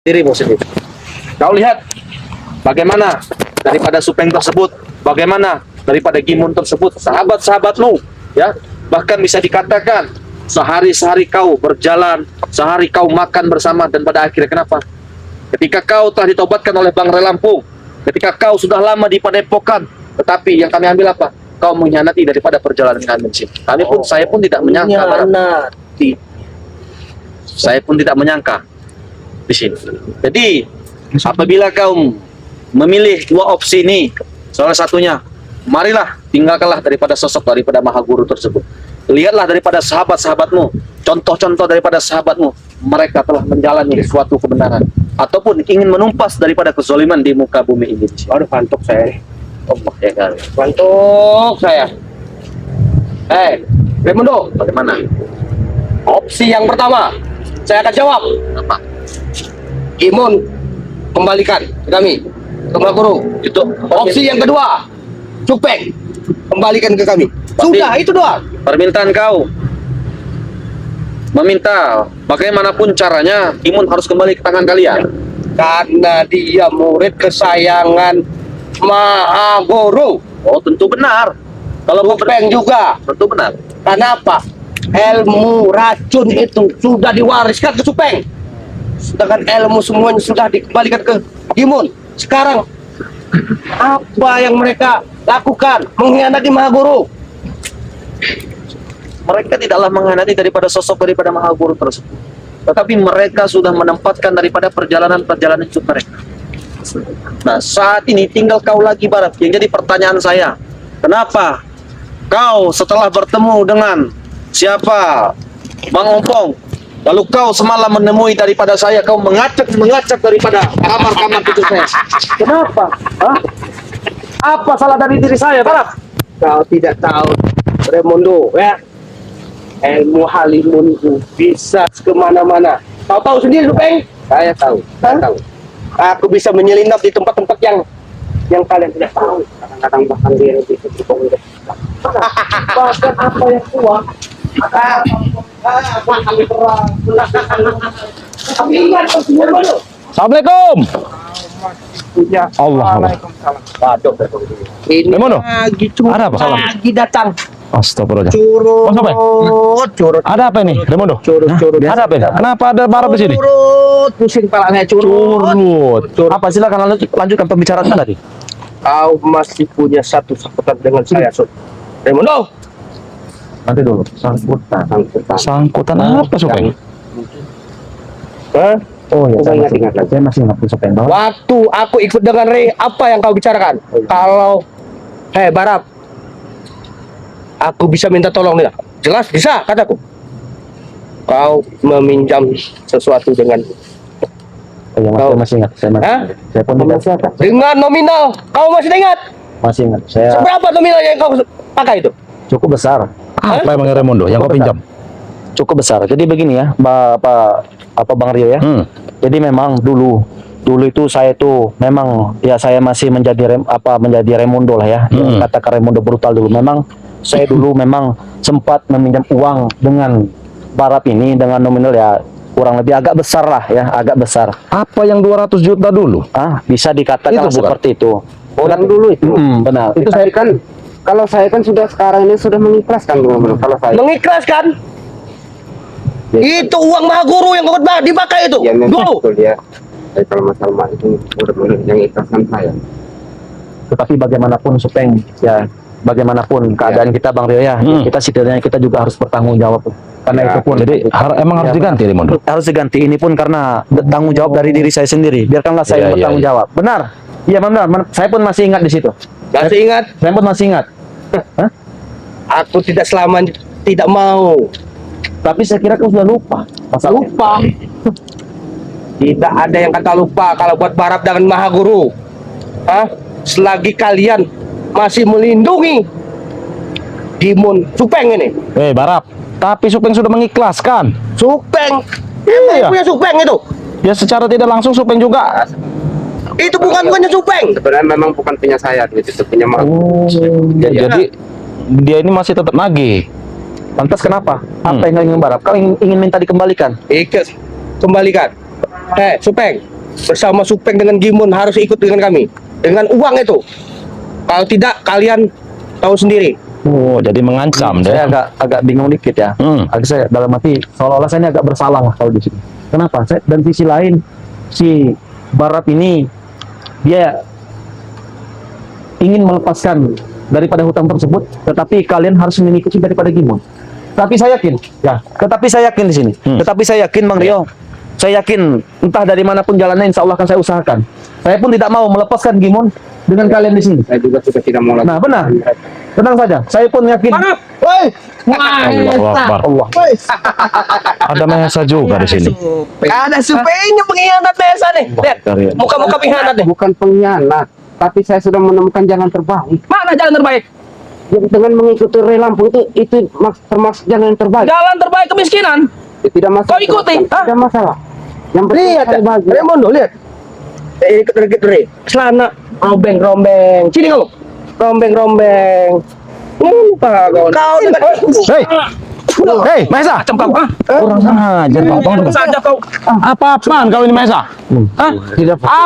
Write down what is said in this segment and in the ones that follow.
dirimu sendiri. Kau lihat bagaimana daripada Supeng tersebut, bagaimana daripada Gimun tersebut, sahabat-sahabatmu, ya. Bahkan bisa dikatakan sehari-sehari kau berjalan, sehari kau makan bersama, dan pada akhirnya kenapa? Ketika kau telah ditobatkan oleh Bang Relampung, ketika kau sudah lama di Padepokan, tetapi yang kami ambil apa? Kau mengkhianati daripada perjalanan kami di sini. Kami pun, saya pun tidak menyangka, saya pun tidak menyangka di sini. Jadi apabila kau memilih dua opsi ini, salah satunya, marilah tinggalkanlah daripada sosok daripada Maha Guru tersebut. Lihatlah daripada sahabat-sahabatmu, contoh-contoh daripada sahabatmu, mereka telah menjalani suatu kebenaran ataupun ingin menumpas daripada kezaliman di muka bumi ini. Aduh, pantuk saya. Allah ya kan. Pantuk saya. Raimundo, Bagaimana? opsi yang pertama saya akan jawab. Apa? Gimun kembalikan ke kami, ke Maha Guru. Itu Opsi yang kedua, Supeng kembalikan ke kami. Sudah, itu doang. permintaan kau meminta bagaimanapun caranya Imun harus kembali ke tangan kalian. Karena dia murid kesayangan Maha Guru. Oh, tentu benar. Kalau kau Supeng juga. tentu benar. Kenapa? Ilmu racun itu sudah diwariskan ke Supeng. Sedangkan ilmu semuanya sudah dikembalikan ke Gimun. Sekarang apa yang mereka lakukan? Mengkhianati Maha Guru. Mereka tidaklah mengkhianati daripada sosok daripada Maha Guru tersebut, tetapi mereka sudah menempatkan daripada perjalanan hidup mereka. Nah, saat ini tinggal kau lagi, Barat. Yang jadi pertanyaan saya, kenapa kau setelah bertemu dengan siapa, Bang Ompong, lalu kau semalam menemui daripada saya, kau mengacak daripada kamar-kamar itu saya. Kenapa? Hah? Apa salah dari diri saya, Barat? Kau tidak tahu, Raimundo, ya. Ilmu halimun itu bisa kemana-mana. Kau tahu sendiri, Supeng? Saya tahu. Saya tahu. Aku bisa menyelinap di tempat-tempat yang kalian tidak tahu. Kadang-kadang bahkan dia lebih bahkan apa yang kuat. Assalamualaikum. Allah. Waduh, Ini Raimundo, lagi curut, ada apa? Salam. lagi datang. Astagfirullah. Curut, Oh, sampai? curut, Ada apa ini, Raimundo? curut, curut. Ada apa ini? Kenapa ada barang di sini? Curut, pusing palanya curut. Curut. Apa, silakan lanjutkan pembicaraan tadi. Kau masih punya satu sangkutan dengan saya, Sud. Raimundo. Nanti dulu. Sangkutan apa, Supeng? Hah? Oh ya, Saya ingat lagi. Saya masih ingat Supeng. Waktu aku ikut dengan Ray, apa yang kau bicarakan? Kalau, Barap, aku bisa minta tolong nih. Jelas bisa, kataku. Kau meminjam sesuatu dengan Oh, ya, Kau- saya masih ingat. Saya Hah? Saya pun tidak dengan nominal. Kau masih ingat? masih ingat. Saya Seberapa nominal yang kau pakai itu? cukup besar. Apa emang Raimundo yang kau pinjam? Cukup besar. Jadi begini ya, apa Bang Rio ya. Jadi memang dulu itu saya itu memang ya saya masih menjadi menjadi Raimundo lah ya. Yang katakan Raimundo brutal dulu. Memang saya dulu memang sempat meminjam uang dengan Barap ini dengan nominal ya kurang lebih agak besar lah ya, agak besar. Apa yang 200 juta dulu? Bisa dikatakan Itu bukan? seperti itu. Yang dulu itu. Benar. Itu saya kan, kalau saya kan sudah sekarang ini sudah mengikhlaskan. Kalau saya mengikhlaskan? Itu uang Maha Guru yang kau dipakai itu. Ya memang Dulu. betul ya. Tapi kalau masalah itu benar-benar yang ikhlaskan saya. Tetapi bagaimanapun Supeng ya, bagaimanapun keadaan kita Bang Rio ya, kita setidaknya kita juga harus bertanggung jawab. Karena Ya, itu pun Jadi emang harus Ya, diganti Raimundo. harus diganti. Ini pun karena tanggung jawab dari diri saya sendiri. Biarkanlah saya Iya, iya, bertanggung iya. jawab. Benar. Iya benar. Saya pun masih ingat di situ. Masih ingat? Saya pun masih ingat. Hah? Aku tidak selamanya tidak mau. Tapi saya kira kau sudah lupa. Lupa. Tidak ada yang kata lupa kalau buat Barap dengan Maha Guru. Selagi kalian masih melindungi Gimun Supeng ini. Barap, tapi Supeng sudah mengikhlaskan. Supeng. Iya. Punya Supeng itu. Ya secara tidak langsung Supeng juga. Itu bukannya Supeng. Sebenarnya memang bukan punya saya, itu punya Mak. Jadi dia ini masih tetap nagih. Lantas kenapa? Apa yang kau ingin Barap? Kau ingin minta dikembalikan? Ikut kembalikan. Supeng. Bersama Supeng dengan Gimun harus ikut dengan kami. Dengan uang itu. Kalau tidak, kalian tahu sendiri. Oh, jadi mengancam Saya deh. agak bingung dikit ya. Agak saya dalam hati seolah-olah saya ini agak bersalah lah kalau di sini. Kenapa? Dan sisi lain si Barat ini dia ingin melepaskan daripada hutang tersebut, tetapi kalian harus mengikuti daripada Gimun. Tapi saya yakin, tetapi saya yakin di sini. Tetapi saya yakin Bang Rio, saya yakin entah dari manapun jalannya, insya Allah akan saya usahakan. Saya pun tidak mau melepaskan Gimun dengan kalian di sini. Saya juga sudah tidak mau lagi. Nah benar, tenang saja. Saya pun yakin. Woi, Allahu Akbar. Ada Mahesa juga di sini. ada Supengnya pengkhianat Mahesa nih. Lihat, muka-muka pengkhianat nih. Bukan pengkhianat, tapi saya sudah menemukan jalan terbaik. Mana jalan terbaik? Yang dengan mengikuti rel lampu itu termasuk jalan yang terbaik. Jalan terbaik kemiskinan. Tidak masalah. Kau ikuti, hah? Tidak masalah. Yang penting Lihat, saya bahagia. Raimondo, lihat. Ikut Re. Celana rombeng-rombeng. Sini kamu. Rombeng-rombeng. Lupa kau. Kau dengan Hei, Mahesa. macam kau, ah. Kurang ajar kau, Bang. Saja kau. Apa-apaan kau ini Mahesa? Hah?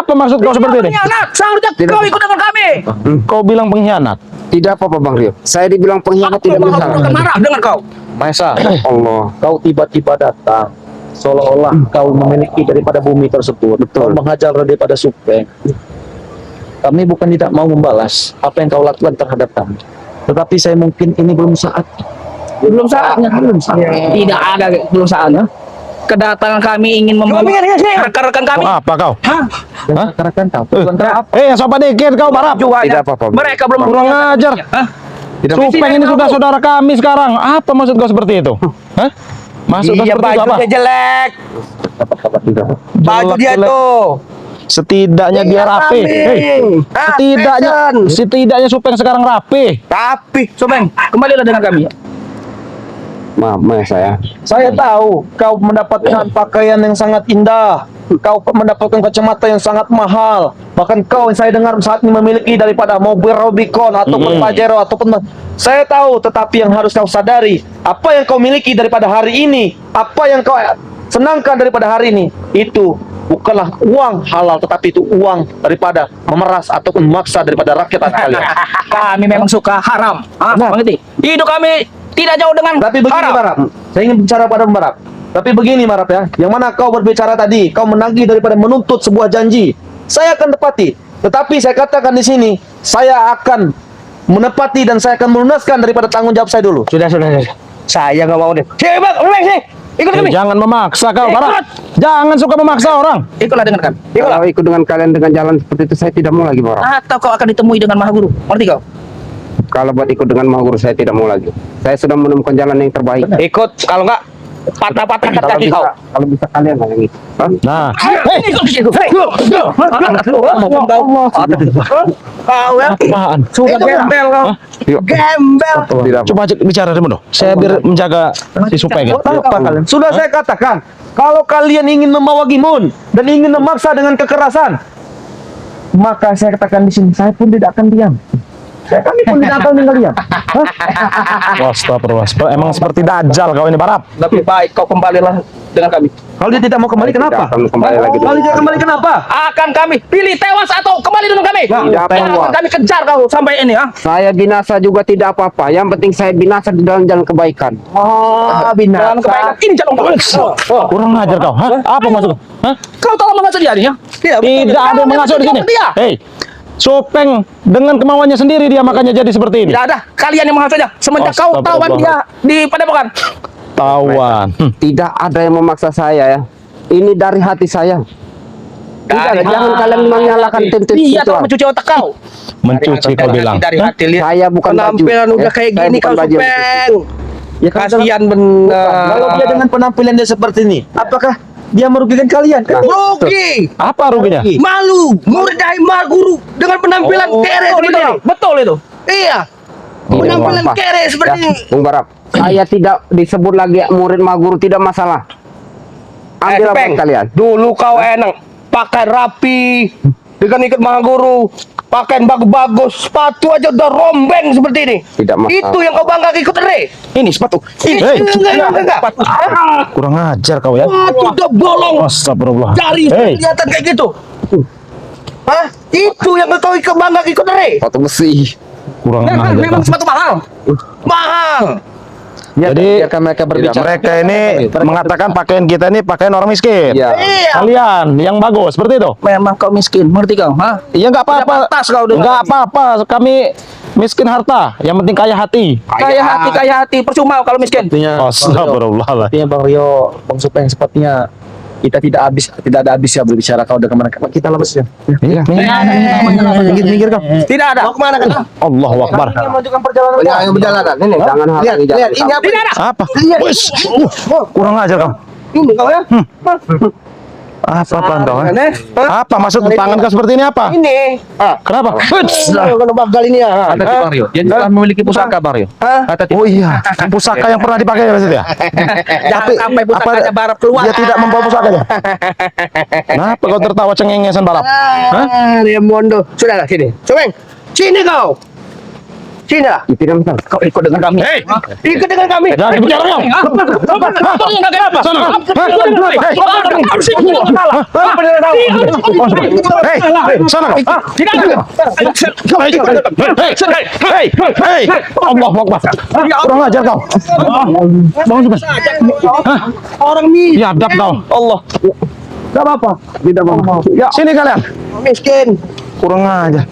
Apa maksud kau seperti ini? Pengkhianat, seharusnya kau ikut dengan kami. Kau bilang pengkhianat. Tidak apa-apa Bang Rio. Saya dibilang pengkhianat tidak masalah. Akan marah dengan kau. Mahesa, Allah. kau tiba-tiba datang seolah-olah kau memiliki daripada bumi tersebut. Kau menghajar daripada Supeng. Kami bukan tidak mau membalas apa yang kau lakukan terhadap kami, tetapi saya mungkin ini belum saat. Belum saatnya. Tidak ada belum saatnya. Kedatangan kami ingin membawa rekan-rekan kami. Apa kau? Dan rekan kau. Kontra apa? Sopan dikit kau, Barap. Tidak apa-apa. Mereka belum Kurang ajar. Hah? Supeng ini sudah saudara kami sekarang. Apa maksud kau seperti itu? Hah? Maksud kau Iya, seperti itu apa? bajunya jelek. Baju dia Jelek. tuh. Setidaknya dia rapi. Setidaknya Supeng sekarang rapi. Tapi, Sobeng, kembalilah dengan kami. Maaf saya. Saya tahu kau mendapatkan pakaian yang sangat indah. Kau mendapatkan kacamata yang sangat mahal. Bahkan kau yang saya dengar saat ini memiliki daripada mobil Rubicon ataupun Pajero ataupun saya tahu, tetapi yang harus kau sadari, apa yang kau miliki daripada hari ini, apa yang kau senangkan daripada hari ini, itu bukanlah uang halal, tetapi itu uang daripada memeras ataupun memaksa daripada rakyat kalian. Kami memang suka haram. Mengerti? Hidup kami tidak jauh dengan Tapi begini haram. Barap, saya ingin bicara pada Barap. Tapi begini Barap ya, yang mana kau berbicara tadi, kau menagih daripada menuntut sebuah janji. Saya akan tepati. Tetapi saya katakan di sini, saya akan menepati dan saya akan melunaskan daripada tanggung jawab saya dulu. Sudah. Saya nggak mau deh. Sini, Bang, sini. Ikut kami. Jangan memaksa kau, Ikut. Barap. Jangan suka memaksa orang. Ikutlah dengan kami. Kalau ikut dengan kalian dengan jalan seperti itu saya tidak mau lagi Bang. Atau kau akan ditemui dengan Maha Guru. Ngerti kau? Kalau buat ikut dengan Mahaguru saya tidak mau lagi. Saya sudah menemukan jalan yang terbaik. Ikut. Kalau nggak, patah-patahkan kaki kau. Kalau bisa kalian lah yang itu. Hah? Nah, Ikut ke situ. Kau ya? apaan? Sudah gembel kau. Gembel. Tidak. Coba bicara dulu. Saya biar menjaga si Supeng. Buat apa kalian? Sudah saya katakan, kalau kalian ingin membawa Gimun dan ingin memaksa dengan kekerasan, maka saya katakan di sini, saya pun tidak akan diam. Kami pun tidak akan tinggal diam. Astagfirullah. Emang seperti dajjal kau ini, Barap. Lebih baik kau kembalilah dengan kami. Kalau dia tidak mau kembali, kenapa? Tidak akan kembali lagi. Kalau dia tidak kembali, kenapa? Akan kami pilih tewas atau kembali dengan kami. Tidak Akan tewas. kami kejar kau sampai ini, ha? Saya binasa juga tidak apa-apa. Yang penting saya binasa di dalam jalan kebaikan. Dalam kebaikan ini jalan Kurang ajar kau. Hah? Apa maksud kau? Hah? Kau telah mengasuh dia nih, ya? Tidak ada yang mengasuh di sini. Dia. Hei, Supeng dengan kemauannya sendiri dia makanya jadi seperti ini. Tidak ada. Kalian yang mengasuhnya. Semenjak kau tawan dia di Padepokan. Tawan. Tidak ada yang memaksa saya ya. Ini dari hati saya. Tidak, jangan kalian menyalahkan titik Dia itu. telah mencuci otak kau. Mencuci kau bilang. Dari hati lihat. Saya bukan baju. Penampilan udah Ya, kayak saya gini bukan kau, baju. Supeng. Ya kan, Kasihan kalau benar. dia dengan penampilan dia seperti ini, apakah dia merugikan kalian? Kan? Rugi. Apa ruginya? Malu. Murid dari Maha Guru dengan penampilan kere seperti ini. Betul itu. Iya. Penampilan Pak. kere seperti ini. Bung Barap, saya tidak disebut lagi murid Mahaguru, tidak masalah. Ambil apa Supeng, kalian. dulu kau enak pakai rapi dengan ikut Maha Guru. Pakaian bagus-bagus, sepatu aja udah rombeng seperti ini. Tidak masalah. Itu yang kau bangga ikut Re. Ini sepatu. Enggak, enggak. Kurang ajar kau ya. Sepatu udah bolong. Astagfirullah. Jari Hei, kelihatan kayak gitu. Hah? Itu yang kau bangga ikut Re. Sepatu besi. kurang ajar Memang kau. sepatu mahal. Mahal. Ya, Jadi biarkan mereka tidak, berbicara. mereka ini mengatakan pakaian kita ini pakaian orang miskin. Iya. Iya. Kalian yang bagus seperti itu. Memang kau miskin, mengerti kau? Hah? Iya nggak apa-apa. Tidak pantas kau dengan Nggak kami. apa-apa. Kami miskin harta. Yang penting kaya hati. Kaya hati, percuma kalau miskin. Astagfirullah. Artinya Bang Rio, Bang Supeng, sepertinya kita tidak ada habis ya berbicara kau dengan mereka. Kita lepas ya. Minggir kau. Tidak ada. Mau kemana kan? Allahu Akbar. Melanjutkan perjalanan. Jangan berjalanan. Ini jangan hal Lihat, ini. lihat. Ini apa? Tidak ada. Apa? Wis. Kurang ajar kau. Ini kau ya? Apa apaan kau? Aneh. Hah? Apa maksud tangan kau seperti ini apa? Ini. Ah. Kenapa? Kalau bagal ini ya. Kata Bang Rio, dia juga memiliki pusaka Bang Rio. Hah? Kata Oh iya, pusaka yang pernah dipakai maksudnya. Jangan sampai pusakanya Barap keluar. Dia tidak membawa pusakanya. Kenapa kau tertawa cengengesan Barap? Hah? Raimondo. Sudahlah sini. Cobeng. Sini kau. Sini lah. Tidak masalah. Kau ikut dengan kami. Hei, Ikut dengan kami. jangan bicara kau. Sana. Hei, sana kau. Hei, Allahu Akbar. Kurang ajar kau. Bangun cepat. Orang miskin. Biadab kau. Allah. Gak apa-apa. Tidak masalah. Ya, Sini kalian. miskin. Kurang ajar.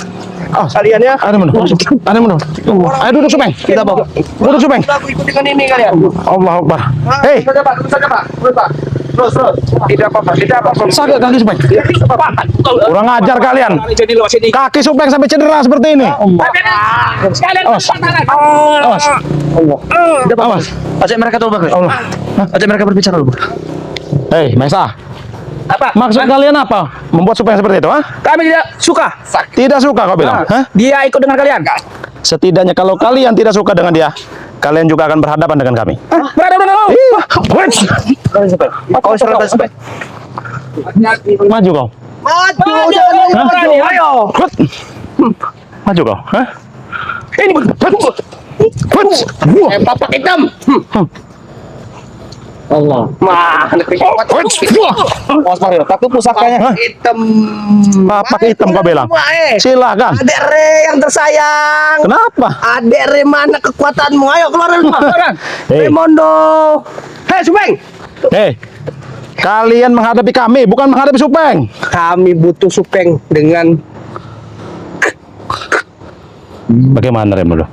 Oh, Kalian ya. ada mana? Ada mana? Ayo duduk Supeng. Kita bawa. Duduk Supeng. Aku ikut dengan ini kalian. Allah Akbar. Hei, Saja Pak, terus saja Pak. Terus Pak. Terus. Tidak apa-apa, tidak apa-apa. sakit kaki Supeng. Kurang ajar kalian. Jadi luas ini. Kaki Supeng sampai cedera seperti ini. Sekalian Awas. Awas. Awas. ajak mereka dulu Bang Rio. Allah. Ajak mereka berbicara dulu. Hei, Maisa. Apa? Maksud kalian apa? Membuat Supeng seperti itu, ha? Kami tidak suka. Tidak suka kau bilang, hah? Dia ikut dengan kalian. Setidaknya kalau kalian tidak suka dengan dia, kalian juga akan berhadapan dengan kami. Berada dengan kau. Kau serahkan Supeng. Maju kau. Maju, jangan Hah? maju. Ayo. Maju kau, hah? Ini bapak hitam. Allah. Mah, Awas Bang Rio, tapi pusakanya. Hah? hitam. Papak hitam kau bilang. Silakan. Adek Re yang tersayang. Kenapa? Adek Re, mana kekuatanmu? Ayo keluar dari rumah. Hei. Raimondo. Hei, Supeng. Hei, kalian menghadapi kami, bukan menghadapi Supeng. Kami butuh Supeng dengan Bagaimana Remo?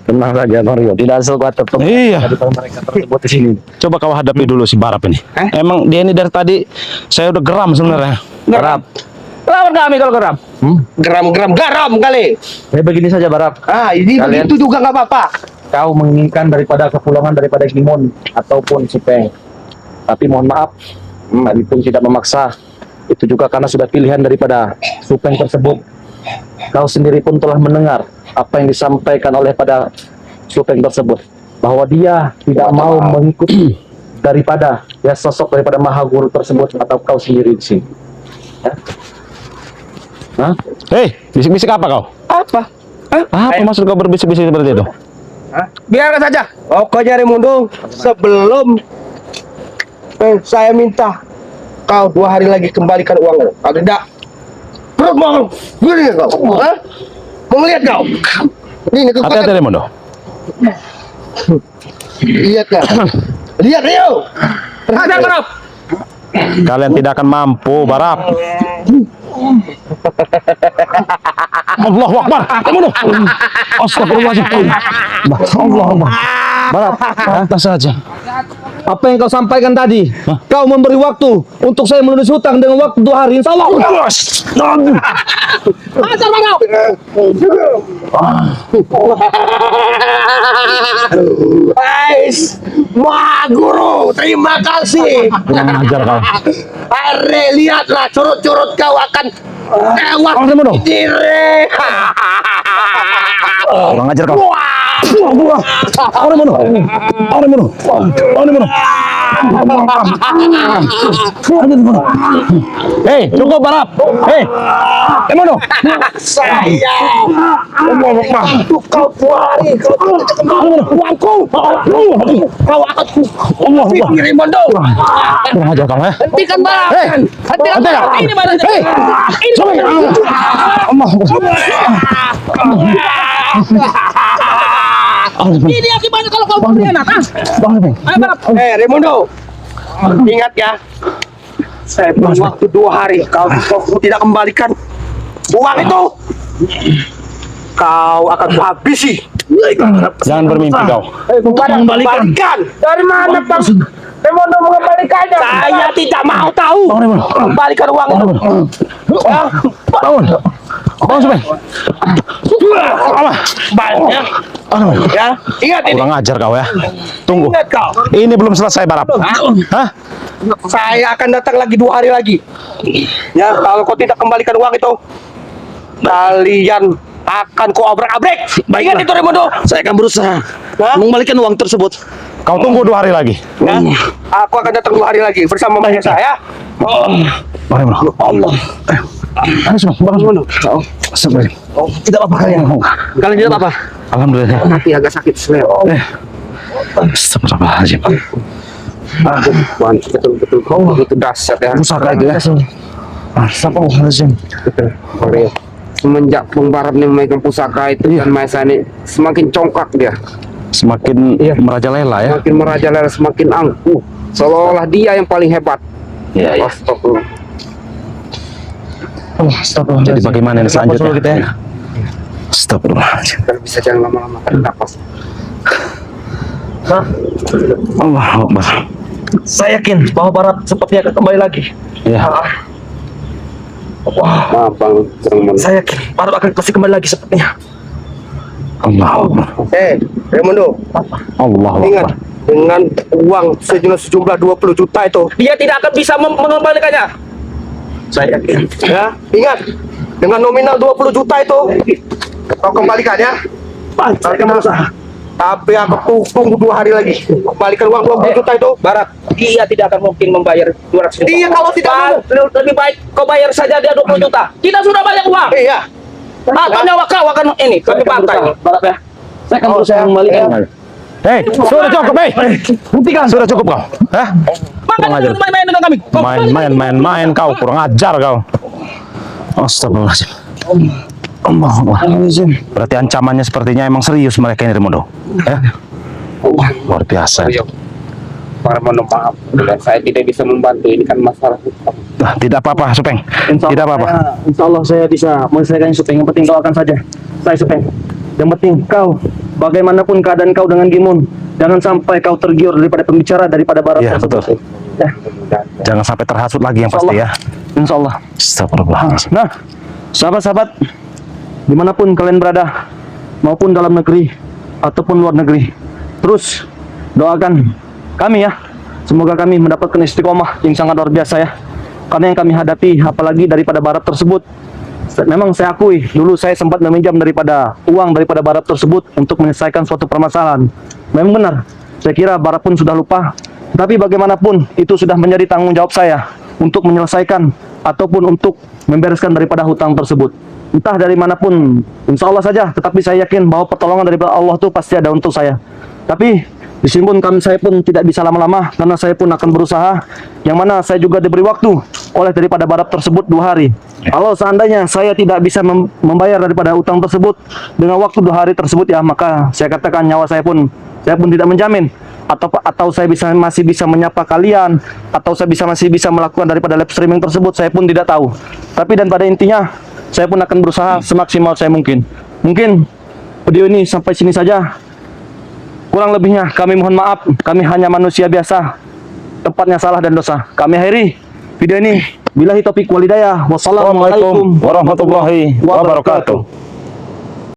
Tenang saja Bang Rio, tidak ada sesuatu Iya. daripada mereka tersebut di sini. Coba kau hadapi dulu si Barap ini. Emang dia ini dari tadi saya udah geram sebenarnya. geram. Lawan kami kalau geram. Geram kali. Begini saja Barap. Ini Kalian- begitu juga nggak apa-apa. Kau menginginkan daripada kepulangan daripada Gimon ataupun Supeng. Tapi mohon maaf, kami pun tidak memaksa. Itu juga karena sudah pilihan daripada Supeng tersebut. Kau sendiri pun telah mendengar apa yang disampaikan oleh pada Supeng tersebut, bahwa dia tidak mau mengikuti daripada ya sosok daripada Maha Guru tersebut atau kau sendiri di sini. Ya? Hah? Hei, bisik-bisik apa kau? Apa? Apa maksud kau berbisik-bisik seperti itu? Biarkan saja. Pokoknya Raimondo, sebelum saya minta kau 2 hari lagi kembalikan uangmu. Kalau tidak, perut mau gini kau. Hah? Mau ngeliat kau? Ini Hati-hati kekuatan. Remo. Lihat kan? Lihat Rio. Hajar Barap. Kalian tidak akan mampu, Barap. Allahu Akbar. Remo. Astagfirullahaladzim. Allah Akbar. Barap, pantas saja. Apa yang kau sampaikan tadi? Kau memberi waktu untuk saya menulis hutang dengan waktu 2 hari. Insya Allah. Hajar Barap. Guys, Maha Guru, terima kasih. Kurang ajar kau. Are, lihatlah curut-curut kau akan Awas Raimundo. Kurang ajar kau. Raimundo. Hei, cukup balap. Hei, Raimundo. Kau buari, kau uangku. Kau akan Raimundo. Kurang ajar kau, ya. Hentikan balap. Hentikan balap. Ini balap. Ini akibatnya kalau kau berkhianat, Ayo balap. Raimundo, ingat ya. Saya beri waktu 2 hari. Kau tidak kembalikan uang itu, kau akan habisi. Jangan bermimpi kau. Kembalikan. Dari mana Bang Raimundo mengembalikannya? Saya tidak mau tahu. Kembalikan uang itu. Bangun, Supeng. Banyak. Ya, ingat ini. Kurang ajar kau, ya. Tunggu. Ingat kau. Ini belum selesai balap. Hah? Saya akan datang lagi 2 hari lagi. Ya, kalau kau tidak kembalikan uang itu, kalian akan kau abrak-abrek. Ingat itu Raimundo. Saya akan berusaha mengembalikan uang tersebut. Kau tunggu 2 hari lagi. Ya, aku akan datang 2 hari lagi bersama Mahesa ya. Mari, Allah. Ayo, Supeng. Tidak apa-apa kalian. Kalian tidak apa-apa. Alhamdulillah. Mati agak sakit selera. Astagfirullahaladzim. Betul kau begitu dahsyat ya. Pusaka itu, ya. Astagfirullahaladzim. Korea. Semenjak Bung Barat ini memegang pusaka itu dan Mahesa ini semakin congkak dia, Semakin merajalela, ya. semakin merajalela, semakin angkuh, seolah-olah dia yang paling hebat. Iya, iya. Astagfirullah. Jadi bagaimana ini selanjutnya? Kita, ya? Astagfirullahaladzim. Kita bisa jangan lama-lama tarik nafas. Allahu Akbar. Saya yakin bahwa Barat sepertinya akan kembali lagi. Ya. Maaf Bang, Saya yakin Barat akan pasti kembali lagi sepertinya. Allahu Akbar. Raimundo, Allahu ingat Akbar. dengan uang sejumlah 20 juta itu, dia tidak akan bisa mengembalikannya. Saya yakin. Ya, ingat dengan nominal 20 juta itu, kau kembalikan ya. Saya akan berusaha. Tapi aku tunggu 2 hari lagi. Kembalikan uang 20 juta itu. Barat, dia tidak akan mungkin membayar 200 juta. Dia kalau tidak mau, lebih baik kau bayar saja dia 20 juta. Kita sudah banyak uang. Iya. Atau nyawa kau akan ini kami bantai. Barat ya. Saya akan berusaha mengembalikan. Hei, sudah cukup, hei. Hentikan. Sudah cukup kau. Hah? Kurang ajar. Main-main dengan kami. Main kau. Kurang ajar kau. Astagfirullahaladzim. Allahu Akbar. Berarti ancamannya sepertinya emang serius mereka ini, Raimundo. Luar biasa. Para mohon maaf, saya tidak bisa membantu. Ini kan masalah hukum. Tidak apa-apa, Supeng. Tidak apa-apa. Insya Allah saya bisa menyelesaikan Supeng. Yang penting kau akan saja. Saya Supeng. Yang penting kau, bagaimanapun keadaan kau dengan Gimun, jangan sampai kau tergiur daripada pembicara daripada Barat. Iya, betul. Ya. Jangan sampai terhasut lagi yang pasti, ya. Insya Allah. Astagfirullahaladzim. Nah, sahabat-sahabat, dimanapun kalian berada, maupun dalam negeri ataupun luar negeri, terus doakan kami ya. Semoga kami mendapatkan istiqomah yang sangat luar biasa ya. Karena yang kami hadapi, apalagi daripada Barat tersebut, memang saya akui dulu saya sempat meminjam daripada uang daripada Barat tersebut untuk menyelesaikan suatu permasalahan. Memang benar, saya kira Barat pun sudah lupa. Tapi bagaimanapun itu sudah menjadi tanggung jawab saya untuk menyelesaikan ataupun untuk membereskan daripada hutang tersebut. Entah dari manapun, insya Allah saja. Tetapi saya yakin bahwa pertolongan daripada Allah itu pasti ada untuk saya. Tapi di sini pun saya pun tidak bisa lama-lama, karena saya pun akan berusaha. Yang mana saya juga diberi waktu oleh daripada Barat tersebut 2 hari. Kalau seandainya saya tidak bisa membayar daripada utang tersebut dengan waktu 2 hari tersebut ya, maka saya katakan nyawa saya pun tidak menjamin. Atau saya masih bisa menyapa kalian, atau saya masih bisa melakukan daripada live streaming tersebut, saya pun tidak tahu. Tapi dan pada intinya saya pun akan berusaha semaksimal saya mungkin. Mungkin video ini sampai sini saja. Kurang lebihnya kami mohon maaf. Kami hanya manusia biasa, tempatnya salah dan dosa. Kami akhiri video ini. Billahi taufiq wal hidayah. Wassalamualaikum warahmatullahi wabarakatuh.